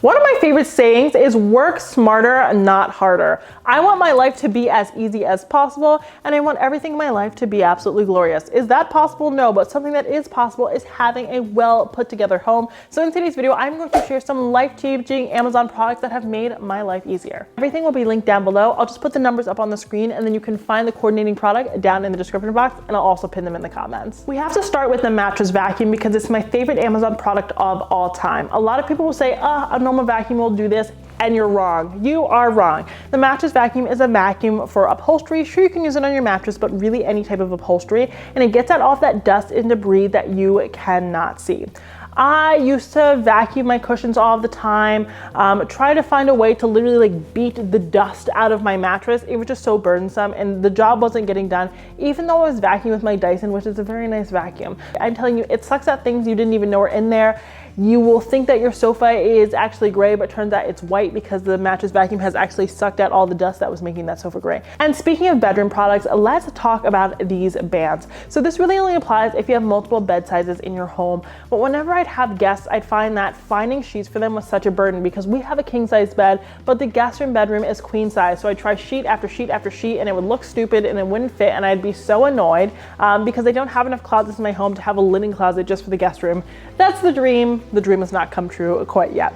One of my favorite sayings is work smarter, not harder. I want my life to be as easy as possible, and I want everything in my life to be absolutely glorious. Is that possible? No, but something that is possible is having a well put together home. So in today's video, I'm going to share some life-changing Amazon products that have made my life easier. Everything will be linked down below. I'll just put the numbers up on the screen, and then you can find the coordinating product down in the description box, and I'll also pin them in the comments. We have to start with the Mattress Vacuum because it's my favorite Amazon product of all time. A lot of people will say, a normal vacuum will do this, and you're wrong. You are wrong. The Mattress Vacuum is a vacuum for upholstery. Sure, you can use it on your mattress, but really any type of upholstery, and it gets out all of that dust and debris that you cannot see. I used to vacuum my cushions all the time, try to find a way to literally like beat the dust out of my mattress. It was just so burdensome and the job wasn't getting done, even though I was vacuuming with my Dyson, which is a very nice vacuum. I'm telling you, it sucks at things you didn't even know were in there. You will think that your sofa is actually gray, but turns out it's white because the Mattress Vacuum has actually sucked out all the dust that was making that sofa gray. And speaking of bedroom products, let's talk about these bands. So this really only applies if you have multiple bed sizes in your home. But whenever I'd have guests, I'd find that finding sheets for them was such a burden because we have a king size bed, but the guest room bedroom is queen size. So I'd try sheet after sheet after sheet and it would look stupid and it wouldn't fit, and I'd be so annoyed because I don't have enough closets in my home to have a linen closet just for the guest room. That's the dream. The dream has not come true quite yet.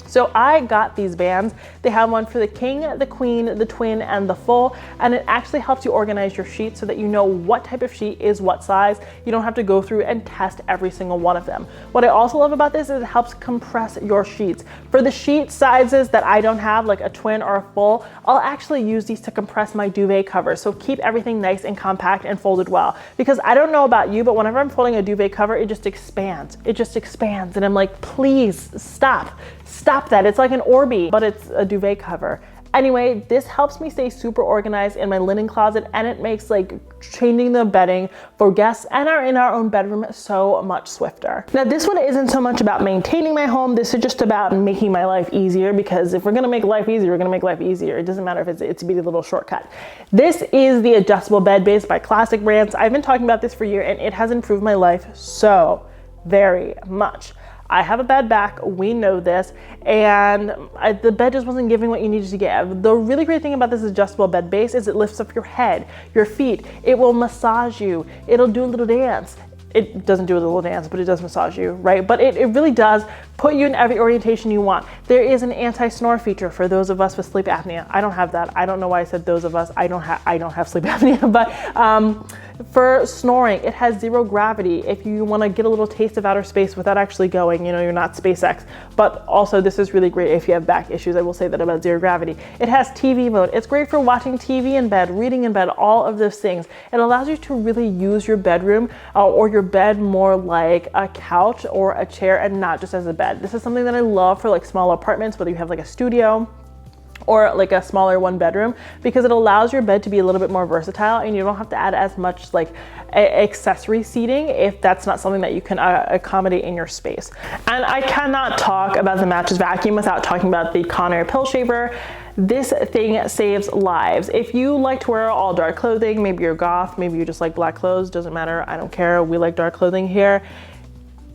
So I got these bands. They have one for the king, the queen, the twin, and the full, and it actually helps you organize your sheets so that you know what type of sheet is what size. You don't have to go through and test every single one of them. What I also love about this is it helps compress your sheets. For the sheet sizes that I don't have, like a twin or a full, I'll actually use these to compress my duvet cover. So keep everything nice and compact and folded well. Because I don't know about you, but whenever I'm folding a duvet cover, it just expands. It just expands. And I'm like, please stop. Stop that. It's like an Orby, but it's a duvet cover. Anyway, this helps me stay super organized in my linen closet, and it makes like changing the bedding for guests and in our own bedroom so much swifter. Now, this one isn't so much about maintaining my home. This is just about making my life easier, because if we're gonna make life easier, we're gonna make life easier. It doesn't matter if it's a bitty little shortcut. This is the adjustable bed base by Classic Brands. I've been talking about this for a year, and it has improved my life so very much. I have a bad back, we know this, and the bed just wasn't giving what you needed to get. The really great thing about this adjustable bed base is it lifts up your head, your feet, it will massage you, it'll do a little dance. It doesn't do a little dance, but it does massage you, right? But it really does put you in every orientation you want. There is an anti-snore feature for those of us with sleep apnea. I don't have that. I don't know why I said those of us. I don't have sleep apnea, but for snoring, it has zero gravity. If you want to get a little taste of outer space without actually going, you know, you're not SpaceX. But also, this is really great if you have back issues. I will say that about zero gravity. It has TV mode. It's great for watching TV in bed, reading in bed, all of those things. It allows you to really use your bedroom or your bed more like a couch or a chair and not just as a bed. This is something that I love for like small apartments, whether you have like a studio or like a smaller one bedroom, because it allows your bed to be a little bit more versatile and you don't have to add as much like accessory seating if that's not something that you can accommodate in your space. And I cannot talk about the Mattress Vacuum without talking about the Conair Pill Shaver. This thing saves lives. If you like to wear all dark clothing, maybe you're goth, maybe you just like black clothes, doesn't matter, I don't care, we like dark clothing here.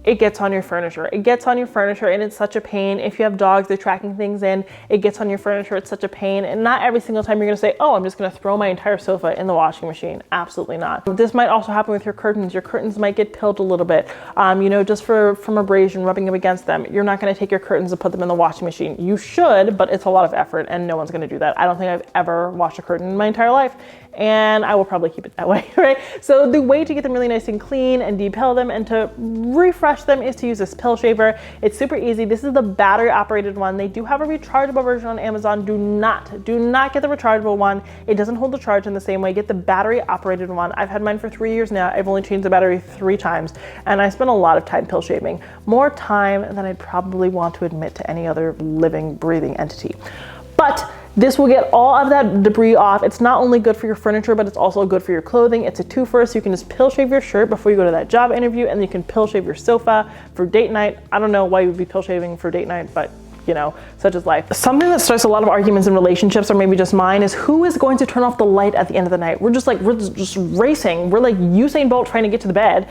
It gets on your furniture. It gets on your furniture and it's such a pain. If you have dogs, they're tracking things in, it gets on your furniture, it's such a pain. And not every single time you're gonna say, oh, I'm just gonna throw my entire sofa in the washing machine. Absolutely not. This might also happen with your curtains. Your curtains might get pilled a little bit, you know, just from abrasion, rubbing up against them. You're not gonna take your curtains and put them in the washing machine. You should, but it's a lot of effort and no one's gonna do that. I don't think I've ever washed a curtain in my entire life, and I will probably keep it that way, right? So the way to get them really nice and clean and depill them and to refresh them is to use this pill shaver. It's super easy. This is the battery operated one. They do have a rechargeable version on Amazon. Do not get the rechargeable one. It doesn't hold the charge in the same way. Get the battery operated one. I've had mine for 3 years now. I've only changed the battery 3 times, and I spent a lot of time pill shaving. More time than I'd probably want to admit to any other living, breathing entity. But this will get all of that debris off. It's not only good for your furniture, but it's also good for your clothing. It's a twofer, so you can just pill shave your shirt before you go to that job interview, and you can pill shave your sofa for date night. I don't know why you would be pill shaving for date night, but you know, such is life. Something that starts a lot of arguments in relationships, or maybe just mine, is who is going to turn off the light at the end of the night. We're just racing. We're like Usain Bolt trying to get to the bed,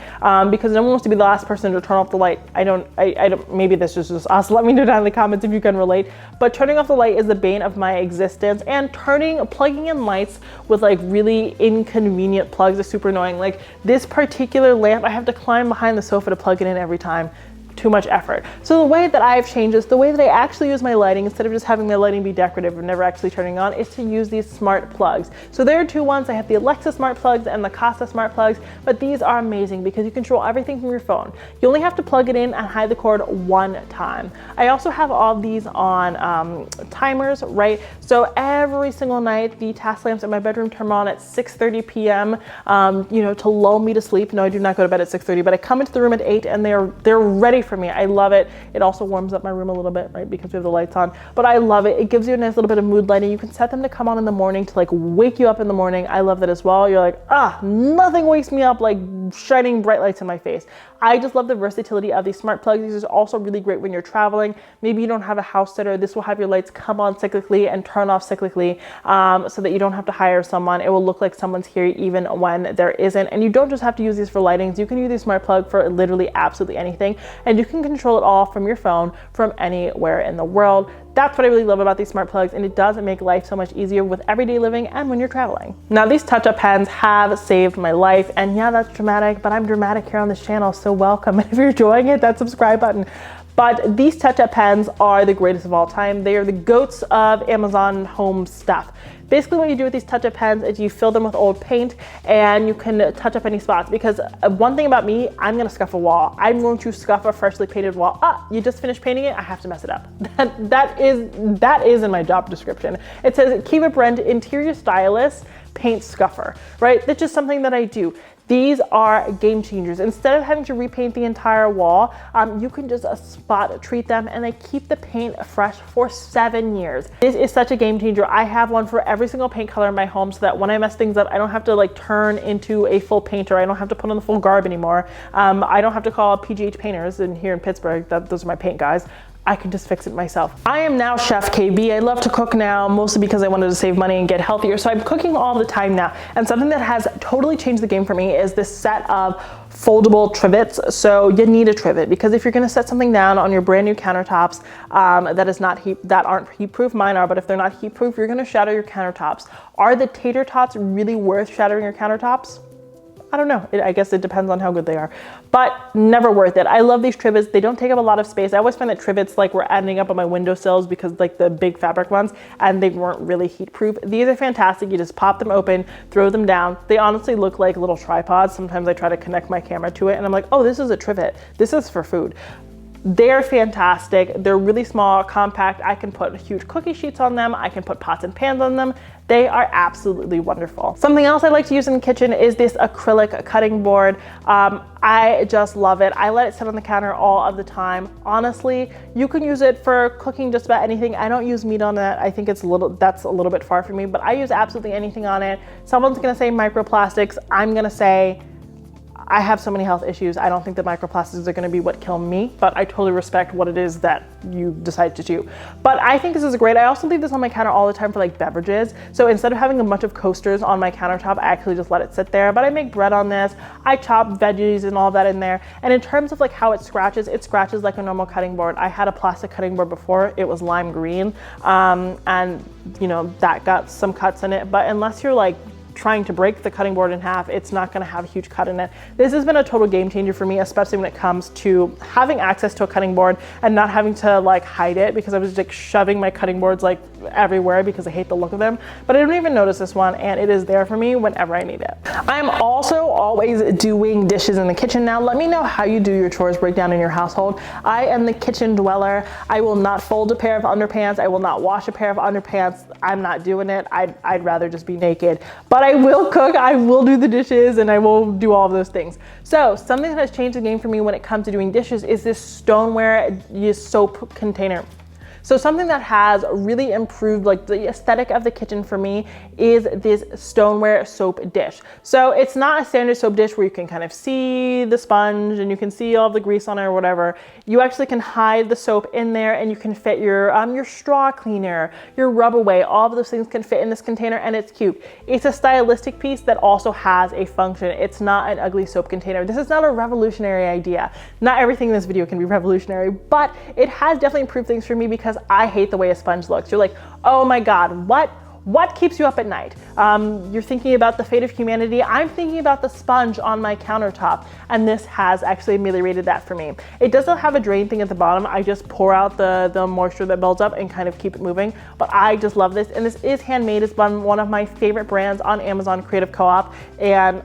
because no one wants to be the last person to turn off the light. I don't, maybe this is just us. Let me know down in the comments if you can relate. But turning off the light is the bane of my existence, and plugging in lights with like really inconvenient plugs is super annoying. Like this particular lamp, I have to climb behind the sofa to plug it in every time. Too much effort. So the way that I've changed is the way that I actually use my lighting, instead of just having my lighting be decorative and never actually turning on, is to use these smart plugs. So there are two ones. I have the Alexa smart plugs and the Casa smart plugs, but these are amazing because you control everything from your phone. You only have to plug it in and hide the cord one time. I also have all these on timers, right? So every single night, the task lamps in my bedroom turn on at 6:30 p.m. You know, to lull me to sleep. No, I do not go to bed at 6:30, but I come into the room at 8 and they're ready for me. I love it. It also warms up my room a little bit, right? Because we have the lights on, but I love it. It gives you a nice little bit of mood lighting. You can set them to come on in the morning to like wake you up in the morning. I love that as well. You're like, nothing wakes me up like shining bright lights in my face. I just love the versatility of these smart plugs. These are also really great when you're traveling. Maybe you don't have a house sitter. This will have your lights come on cyclically and turn off cyclically, so that you don't have to hire someone. It will look like someone's here even when there isn't. And you don't just have to use these for lightings. You can use these smart plug for literally absolutely anything. And you can control it all from your phone from anywhere in the world. That's what I really love about these smart plugs, and it does make life so much easier with everyday living and when you're traveling. Now, these touch-up pens have saved my life, and yeah, that's dramatic, but I'm dramatic here on this channel, so welcome. And if you're enjoying it, that subscribe button. But these touch-up pens are the greatest of all time. They are the goats of Amazon home stuff. Basically what you do with these touch-up pens is you fill them with old paint and you can touch up any spots, because one thing about me, I'm gonna scuff a wall. I'm going to scuff a freshly painted wall. You just finished painting it, I have to mess it up. That is in my job description. It says Kiva Brent, interior stylist, paint scuffer, right? That's just something that I do. These are game changers. Instead of having to repaint the entire wall, you can just spot treat them, and they keep the paint fresh for 7 years. This is such a game changer. I have one for every single paint color in my home, so that when I mess things up, I don't have to like turn into a full painter. I don't have to put on the full garb anymore. I don't have to call PGH painters here in Pittsburgh. Those are my paint guys. I can just fix it myself. I am now Chef KB. I love to cook now, mostly because I wanted to save money and get healthier. So I'm cooking all the time now. And something that has totally changed the game for me is this set of foldable trivets. So you need a trivet, because if you're gonna set something down on your brand new countertops that aren't heat proof, mine are, but if they're not heat proof, you're gonna shatter your countertops. Are the tater tots really worth shattering your countertops? I don't know. I guess it depends on how good they are, but never worth it. I love these trivets. They don't take up a lot of space. I always find that trivets like were ending up on my windowsills because like the big fabric ones, and they weren't really heat proof. These are fantastic. You just pop them open, throw them down. They honestly look like little tripods. Sometimes I try to connect my camera to it and I'm like, oh, this is a trivet. This is for food. They're fantastic. They're really small, compact. I can put huge cookie sheets on them. I can put pots and pans on them. They are absolutely wonderful. Something else I like to use in the kitchen is this acrylic cutting board. I just love it. I let it sit on the counter all of the time. Honestly, you can use it for cooking just about anything. I don't use meat on it. I think that's a little bit far for me, but I use absolutely anything on it. Someone's gonna say microplastics. I'm gonna say I have so many health issues. I don't think that microplastics are gonna be what kill me, but I totally respect what it is that you decide to do. But I think this is great. I also leave this on my counter all the time for like beverages. So instead of having a bunch of coasters on my countertop, I actually just let it sit there. But I make bread on this. I chop veggies and all that in there. And in terms of like how it scratches like a normal cutting board. I had a plastic cutting board before. It was lime green. And you know, that got some cuts in it. But unless you're like trying to break the cutting board in half, it's not going to have a huge cut in it. This has been a total game changer for me, especially when it comes to having access to a cutting board and not having to like hide it, because I was like shoving my cutting boards like everywhere because I hate the look of them. But I don't even notice this one, and it is there for me whenever I need it. I'm also always doing dishes in the kitchen now. Let me know how you do your chores breakdown in your household. I am the kitchen dweller. I will not fold a pair of underpants. I will not wash a pair of underpants. I'm not doing it. I'd rather just be naked. But I will cook, I will do the dishes, and I will do all of those things. So something that has changed the game for me when it comes to doing dishes is this stoneware soap container. So something that has really improved like the aesthetic of the kitchen for me is this stoneware soap dish. So it's not a standard soap dish where you can kind of see the sponge and you can see all the grease on it or whatever. You actually can hide the soap in there, and you can fit your straw cleaner, your rub away, all of those things can fit in this container, and it's cute. It's a stylistic piece that also has a function. It's not an ugly soap container. This is not a revolutionary idea. Not everything in this video can be revolutionary, but it has definitely improved things for me because I hate the way a sponge looks. You're like, oh my God, what keeps you up at night? You're thinking about the fate of humanity. I'm thinking about the sponge on my countertop, and this has actually ameliorated that for me. It doesn't have a drain thing at the bottom. I just pour out the moisture that builds up and kind of keep it moving, but I just love this. And this is handmade. It's been one of my favorite brands on Amazon Creative Co-op, and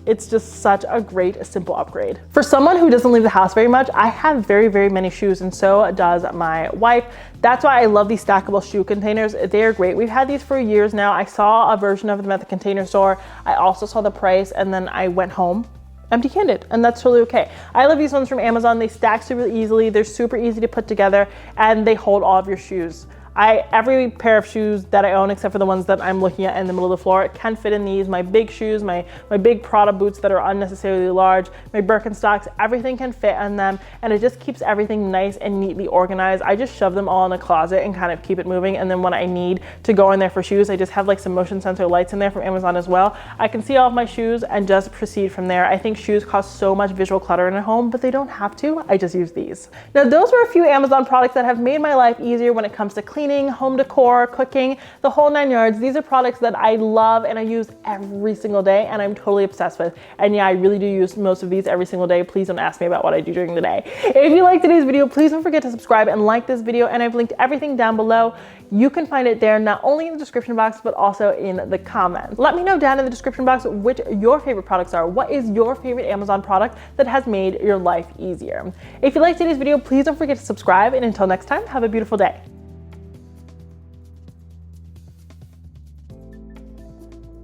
it's just such a great, simple upgrade. For someone who doesn't leave the house very much, I have very, very many shoes, and so does my wife. That's why I love these stackable shoe containers. They're great. We've had these for years now. I saw a version of them at the Container Store. I also saw the price, and then I went home empty-handed, and that's totally okay. I love these ones from Amazon. They stack super easily. They're super easy to put together, and they hold all of your shoes. Every pair of shoes that I own, except for the ones that I'm looking at in the middle of the floor, can fit in these. My big shoes, my big Prada boots that are unnecessarily large, my Birkenstocks, everything can fit in them, and it just keeps everything nice and neatly organized. I just shove them all in a closet and kind of keep it moving, and then when I need to go in there for shoes, I just have like some motion sensor lights in there from Amazon as well. I can see all of my shoes and just proceed from there. I think shoes cause so much visual clutter in a home, but they don't have to. I just use these. Now, those were a few Amazon products that have made my life easier when it comes to cleaning, home decor, cooking, the whole 9 yards. These are products that I love and I use every single day, and I'm totally obsessed with. And yeah, I really do use most of these every single day. Please don't ask me about what I do during the day. If you liked today's video, please don't forget to subscribe and like this video, and I've linked everything down below. You can find it there, not only in the description box, but also in the comments. Let me know down in the description box which your favorite products are. What is your favorite Amazon product that has made your life easier? If you liked today's video, please don't forget to subscribe, and until next time, have a beautiful day.